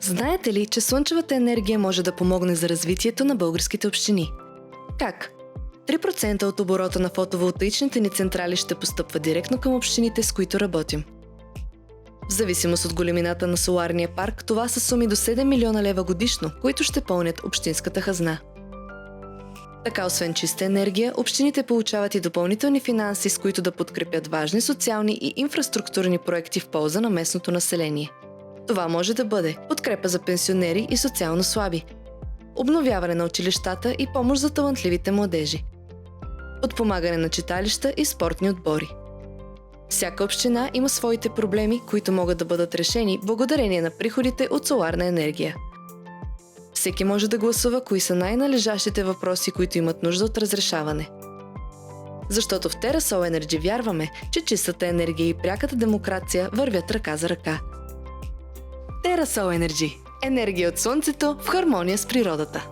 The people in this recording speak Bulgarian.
Знаете ли, че слънчевата енергия може да помогне за развитието на българските общини? Как? 3% от оборота на фотоволтаичните ни централи ще постъпва директно към общините, с които работим. В зависимост от големината на соларния парк, това са суми до 7 милиона лева годишно, които ще пълнят общинската хазна. Така, освен чиста енергия, общините получават и допълнителни финанси, с които да подкрепят важни социални и инфраструктурни проекти в полза на местното население. Това може да бъде подкрепа за пенсионери и социално слаби, обновяване на училищата и помощ за талантливите младежи, подпомагане на читалища и спортни отбори. Всяка община има своите проблеми, които могат да бъдат решени благодарение на приходите от соларна енергия. Всеки може да гласува кои са най-належащите въпроси, които имат нужда от разрешаване. Защото в TerraSol Energy вярваме, че чистата енергия и пряката демокрация вървят ръка за ръка. TerraSol Energy – енергия от слънцето в хармония с природата.